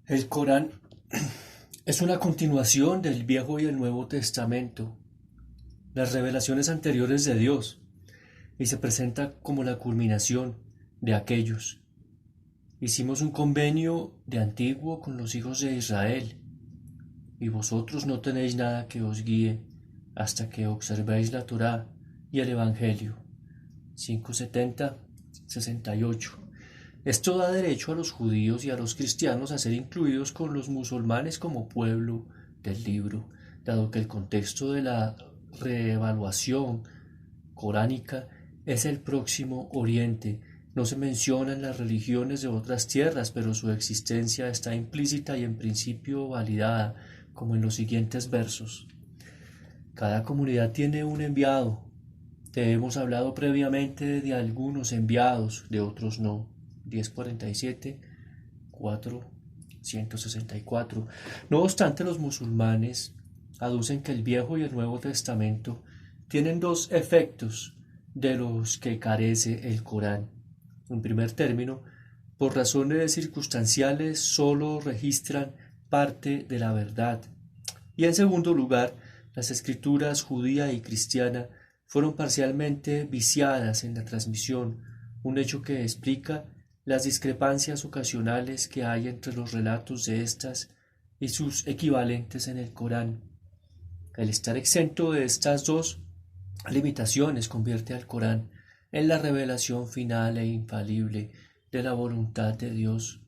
El Corán es una continuación del Viejo y el Nuevo Testamento, las revelaciones anteriores de Dios, y se presenta como la culminación de aquellos. Hicimos un convenio de antiguo con los hijos de Israel, y vosotros no tenéis nada que os guíe hasta que observéis la Torá y el Evangelio. 570-68. Esto da derecho a los judíos y a los cristianos a ser incluidos con los musulmanes como pueblo del libro, dado que el contexto de la reevaluación coránica es el Próximo Oriente. No se mencionan las religiones de otras tierras, pero su existencia está implícita y en principio validada, como en los siguientes versos. Cada comunidad tiene un enviado. Te hemos hablado previamente de algunos enviados, de otros no. 1047, 464. No obstante, los musulmanes aducen que el Viejo y el Nuevo Testamento tienen dos efectos de los que carece el Corán. En primer término, por razones circunstanciales solo registran parte de la verdad. Y en segundo lugar, las escrituras judía y cristiana fueron parcialmente viciadas en la transmisión, un hecho que explica las discrepancias ocasionales que hay entre los relatos de estas y sus equivalentes en el Corán. El estar exento de estas dos limitaciones convierte al Corán en la revelación final e infalible de la voluntad de Dios.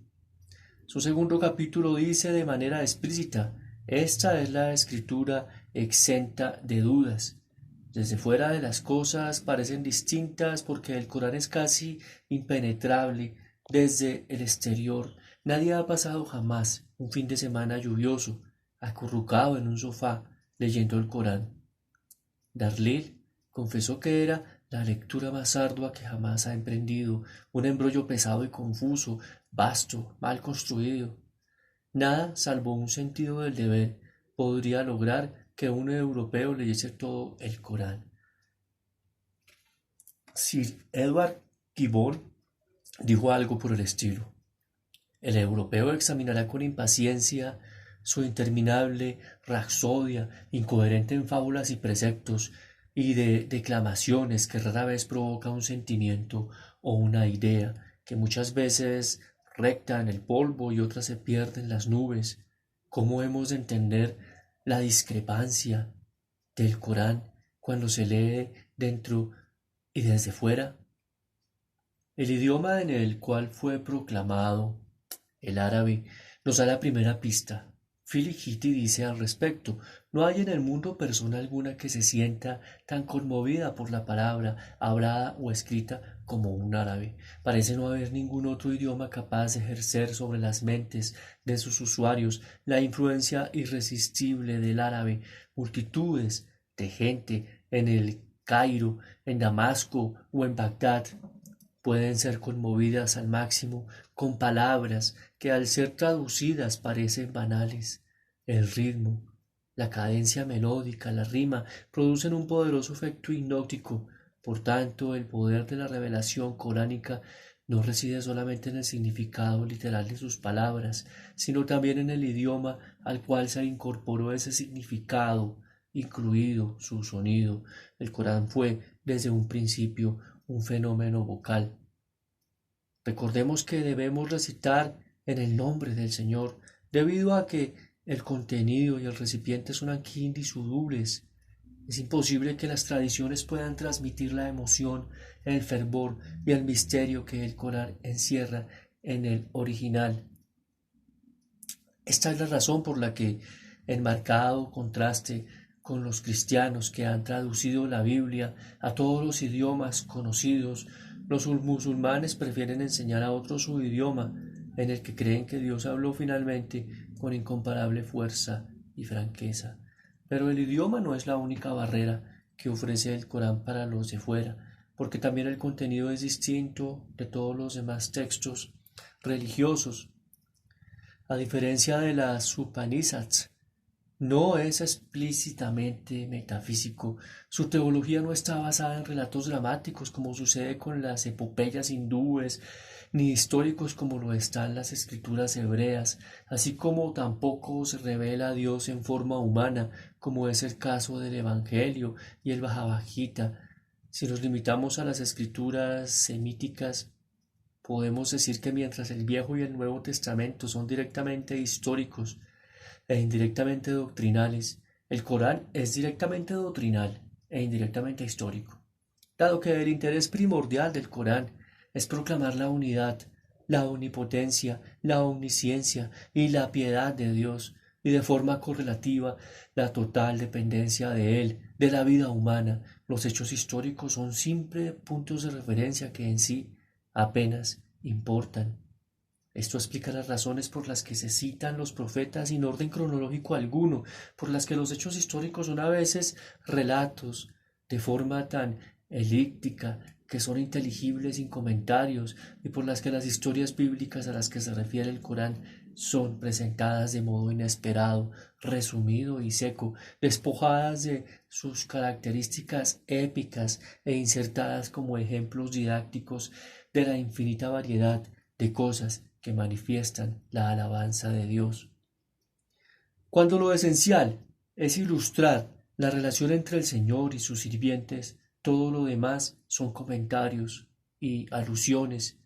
Su segundo capítulo dice de manera explícita: esta es la escritura exenta de dudas. Desde fuera de las cosas parecen distintas porque el Corán es casi impenetrable desde el exterior. Nadie ha pasado jamás un fin de semana lluvioso, acurrucado en un sofá, leyendo el Corán. Darlil confesó que era la lectura más ardua que jamás ha emprendido, un embrollo pesado y confuso, vasto, mal construido. Nada, salvo un sentido del deber, podría lograr que un europeo leyese todo el Corán. Sir Edward Gibbon dijo algo por el estilo: el europeo examinará con impaciencia su interminable rapsodia, incoherente en fábulas y preceptos, y de declamaciones que rara vez provoca un sentimiento o una idea, que muchas veces recta en el polvo y otras se pierde en las nubes. ¿Cómo hemos de entender la discrepancia del Corán cuando se lee dentro y desde fuera? El idioma en el cual fue proclamado, el árabe, nos da la primera pista. Philip Hitti dice al respecto: no hay en el mundo persona alguna que se sienta tan conmovida por la palabra, hablada o escrita, como un árabe. Parece no haber ningún otro idioma capaz de ejercer sobre las mentes de sus usuarios la influencia irresistible del árabe. Multitudes de gente en el Cairo, en Damasco o en Bagdad pueden ser conmovidas al máximo con palabras que al ser traducidas parecen banales. El ritmo, la cadencia melódica, la rima producen un poderoso efecto hipnótico. Por tanto, el poder de la revelación coránica no reside solamente en el significado literal de sus palabras, sino también en el idioma al cual se incorporó ese significado, incluido su sonido. El Corán fue, desde un principio, un fenómeno vocal. Recordemos que debemos recitar en el nombre del Señor, debido a que el contenido y el recipiente son aquí indisolubles. Es imposible que las tradiciones puedan transmitir la emoción, el fervor y el misterio que el Corán encierra en el original. Esta es la razón por la que, en marcado contraste con los cristianos que han traducido la Biblia a todos los idiomas conocidos, los musulmanes prefieren enseñar a otros su idioma, en el que creen que Dios habló finalmente con incomparable fuerza y franqueza. Pero el idioma no es la única barrera que ofrece el Corán para los de fuera, porque también el contenido es distinto de todos los demás textos religiosos. A diferencia de las Upanishads, no es explícitamente metafísico. Su teología no está basada en relatos dramáticos como sucede con las epopeyas hindúes, ni históricos como lo están las escrituras hebreas, así como tampoco se revela a Dios en forma humana, como es el caso del Evangelio y el Bajavad Gita. Si nos limitamos a las escrituras semíticas, podemos decir que mientras el Viejo y el Nuevo Testamento son directamente históricos e indirectamente doctrinales, el Corán es directamente doctrinal e indirectamente histórico, dado que el interés primordial del Corán es proclamar la unidad, la omnipotencia, la omnisciencia y la piedad de Dios, y de forma correlativa la total dependencia de Él, de la vida humana. Los hechos históricos son simples puntos de referencia que en sí apenas importan. Esto explica las razones por las que se citan los profetas sin orden cronológico alguno, por las que los hechos históricos son a veces relatos de forma tan elíptica que son inteligibles sin comentarios, y por las que las historias bíblicas a las que se refiere el Corán son presentadas de modo inesperado, resumido y seco, despojadas de sus características épicas e insertadas como ejemplos didácticos de la infinita variedad de cosas que manifiestan la alabanza de Dios. Cuando lo esencial es ilustrar la relación entre el Señor y sus sirvientes, todo lo demás son comentarios y alusiones.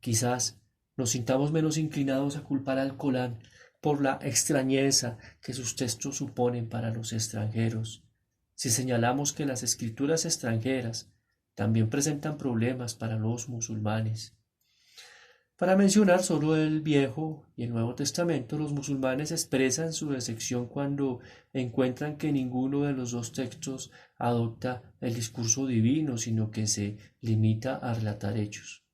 Quizás nos sintamos menos inclinados a culpar al Corán por la extrañeza que sus textos suponen para los extranjeros, si señalamos que las escrituras extranjeras también presentan problemas para los musulmanes. Para mencionar solo el Viejo y el Nuevo Testamento, los musulmanes expresan su decepción cuando encuentran que ninguno de los dos textos adopta el discurso divino, sino que se limita a relatar hechos.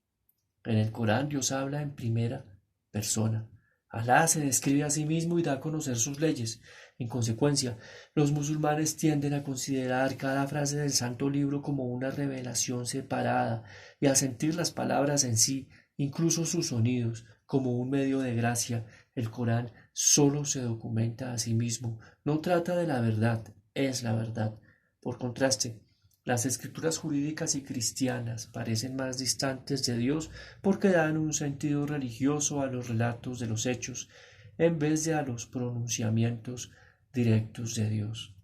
En el Corán Dios habla en primera persona. Alá se describe a sí mismo y da a conocer sus leyes. En consecuencia, los musulmanes tienden a considerar cada frase del Santo Libro como una revelación separada y a sentir las palabras en sí, incluso sus sonidos, como un medio de gracia. El Corán solo se documenta a sí mismo, no trata de la verdad, es la verdad. Por contraste, las escrituras jurídicas y cristianas parecen más distantes de Dios porque dan un sentido religioso a los relatos de los hechos en vez de a los pronunciamientos directos de Dios.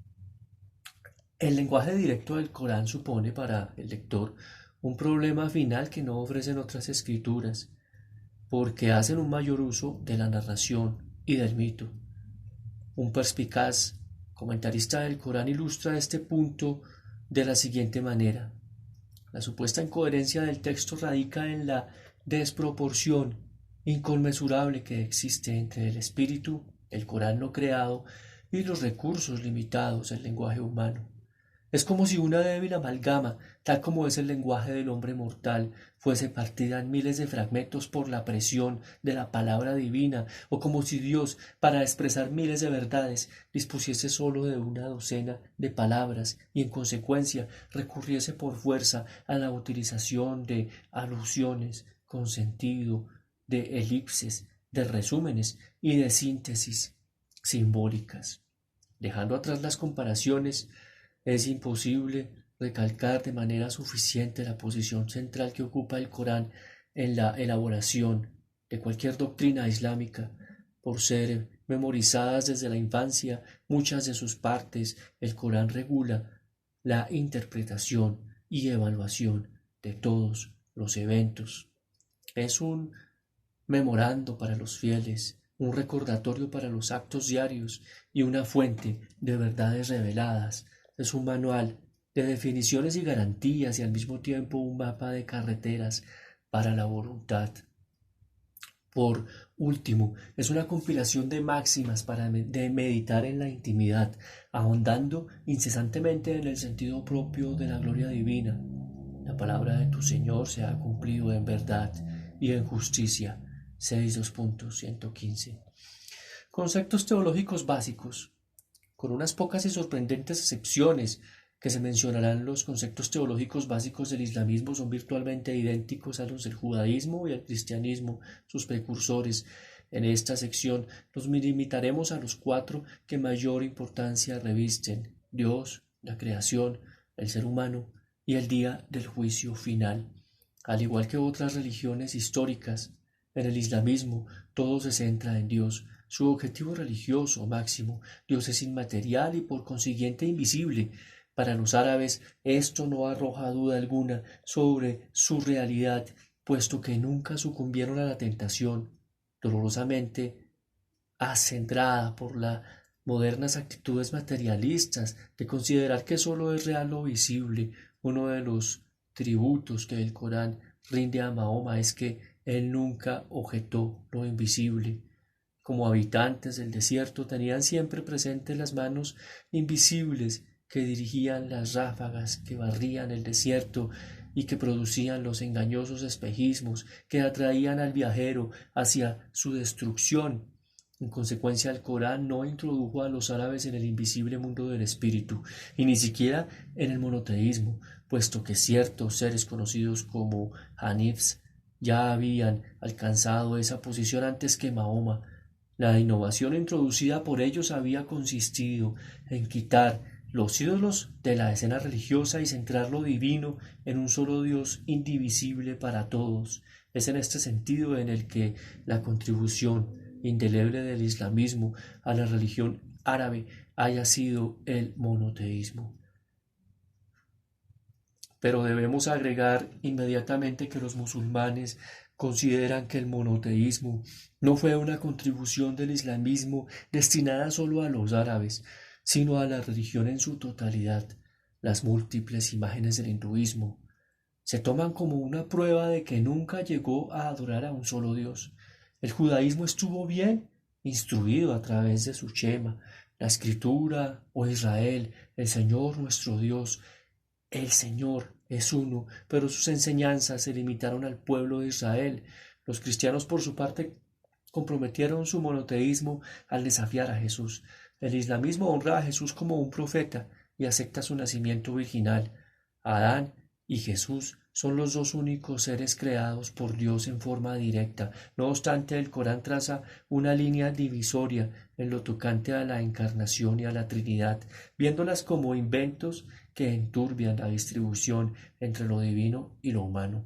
El lenguaje directo del Corán supone para el lector un problema final que no ofrecen otras escrituras, porque hacen un mayor uso de la narración y del mito. Un perspicaz comentarista del Corán ilustra este punto de la siguiente manera: la supuesta incoherencia del texto radica en la desproporción inconmensurable que existe entre el espíritu, el Corán no creado, y los recursos limitados del lenguaje humano. Es como si una débil amalgama, tal como es el lenguaje del hombre mortal, fuese partida en miles de fragmentos por la presión de la palabra divina, o como si Dios, para expresar miles de verdades, dispusiese solo de una docena de palabras y en consecuencia recurriese por fuerza a la utilización de alusiones con sentido, de elipses, de resúmenes y de síntesis simbólicas. Dejando atrás las comparaciones, es imposible recalcar de manera suficiente la posición central que ocupa el Corán en la elaboración de cualquier doctrina islámica. Por ser memorizadas desde la infancia muchas de sus partes, el Corán regula la interpretación y evaluación de todos los eventos. Es un memorando para los fieles, un recordatorio para los actos diarios y una fuente de verdades reveladas. Es un manual de definiciones y garantías y al mismo tiempo un mapa de carreteras para la voluntad. Por último, es una compilación de máximas para de meditar en la intimidad, ahondando incesantemente en el sentido propio de la gloria divina. La palabra de tu Señor se ha cumplido en verdad y en justicia. 6.2.115. Conceptos teológicos básicos. Con unas pocas y sorprendentes excepciones que se mencionarán, los conceptos teológicos básicos del islamismo son virtualmente idénticos a los del judaísmo y el cristianismo, sus precursores. En esta sección nos limitaremos a los 4 que mayor importancia revisten: Dios, la creación, el ser humano y el día del juicio final. Al igual que otras religiones históricas, en el islamismo todo se centra en Dios. Su objetivo religioso máximo, Dios es inmaterial y por consiguiente invisible. Para los árabes esto no arroja duda alguna sobre su realidad, puesto que nunca sucumbieron a la tentación, dolorosamente acendrada por las modernas actitudes materialistas de considerar que solo es real lo visible. Uno de los tributos que el Corán rinde a Mahoma es que él nunca objetó lo invisible. Como habitantes del desierto tenían siempre presentes las manos invisibles que dirigían las ráfagas que barrían el desierto y que producían los engañosos espejismos que atraían al viajero hacia su destrucción. En consecuencia, el Corán no introdujo a los árabes en el invisible mundo del espíritu, y ni siquiera en el monoteísmo, puesto que ciertos seres conocidos como Hanifs ya habían alcanzado esa posición antes que Mahoma. La innovación introducida por ellos había consistido en quitar los ídolos de la escena religiosa y centrar lo divino en un solo Dios indivisible para todos. Es en este sentido en el que la contribución indeleble del islamismo a la religión árabe haya sido el monoteísmo. Pero debemos agregar inmediatamente que los musulmanes consideran que el monoteísmo no fue una contribución del islamismo destinada solo a los árabes, sino a la religión en su totalidad. Las múltiples imágenes del hinduismo se toman como una prueba de que nunca llegó a adorar a un solo Dios. El judaísmo estuvo bien instruido a través de su Shema, la escritura, oh Israel, el Señor nuestro Dios, el Señor es uno, pero sus enseñanzas se limitaron al pueblo de Israel. Los cristianos, por su parte, comprometieron su monoteísmo al desafiar a Jesús. El islamismo honra a Jesús como un profeta y acepta su nacimiento virginal. Adán y Jesús son los dos únicos seres creados por Dios en forma directa. No obstante, el Corán traza una línea divisoria en lo tocante a la encarnación y a la Trinidad, viéndolas como inventos que enturbian la distribución entre lo divino y lo humano.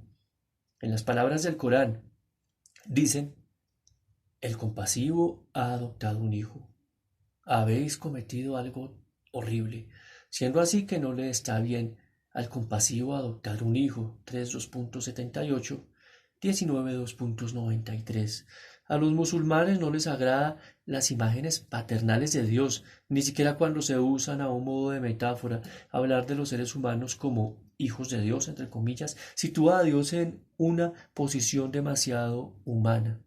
En las palabras del Corán dicen: el compasivo ha adoptado un hijo. Habéis cometido algo horrible, siendo así que no le está bien al compasivo adoptar un hijo. 3.2.78, 19.2.93. A los musulmanes no les agrada las imágenes paternales de Dios, ni siquiera cuando se usan a un modo de metáfora. Hablar de los seres humanos como hijos de Dios, entre comillas, sitúa a Dios en una posición demasiado humana.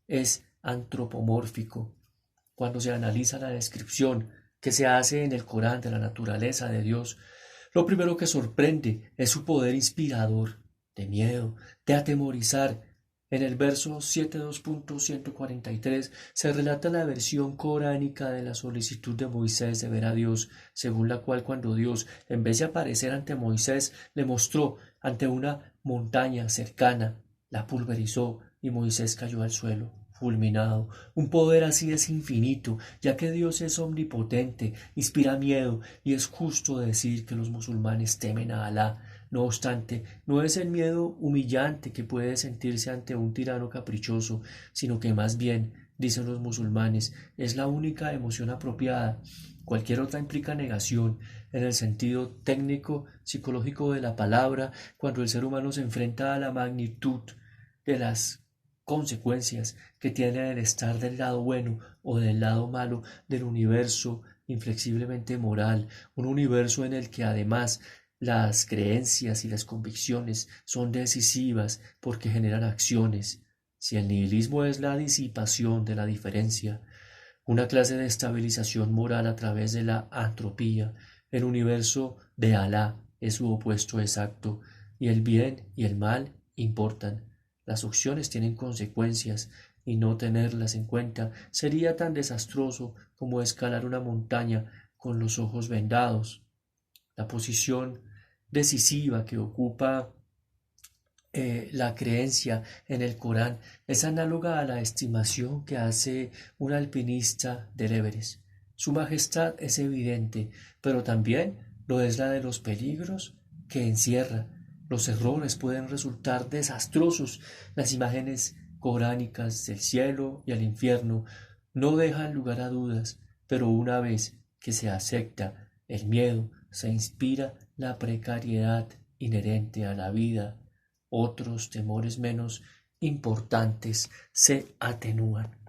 Es antropomórfico. Cuando se analiza la descripción que se hace en el Corán de la naturaleza de Dios, lo primero que sorprende es su poder inspirador, de miedo, de atemorizar. En el verso 7.2.143 se relata la versión coránica de la solicitud de Moisés de ver a Dios, según la cual cuando Dios, en vez de aparecer ante Moisés, le mostró ante una montaña cercana, la pulverizó y Moisés cayó al suelo fulminado. Un poder así es infinito, ya que Dios es omnipotente, inspira miedo, y es justo decir que los musulmanes temen a Alá. No obstante, no es el miedo humillante que puede sentirse ante un tirano caprichoso, sino que más bien, dicen los musulmanes, es la única emoción apropiada. Cualquier otra implica negación, en el sentido técnico, psicológico de la palabra, cuando el ser humano se enfrenta a la magnitud de las consecuencias que tiene el estar del lado bueno o del lado malo del universo inflexiblemente moral, un universo en el que además las creencias y las convicciones son decisivas porque generan acciones. Si el nihilismo es la disipación de la diferencia, una clase de estabilización moral a través de la antropía, el universo de Alá es su opuesto exacto, y el bien y el mal importan. Las opciones tienen consecuencias, y no tenerlas en cuenta sería tan desastroso como escalar una montaña con los ojos vendados. La posición decisiva que ocupa la creencia en el Corán es análoga a la estimación que hace un alpinista del Everest. Su majestad es evidente, pero también lo es la de los peligros que encierra. Los errores pueden resultar desastrosos. Las imágenes coránicas del cielo y el infierno no dejan lugar a dudas, pero una vez que se acepta el miedo, se inspira la precariedad inherente a la vida. Otros temores menos importantes se atenúan.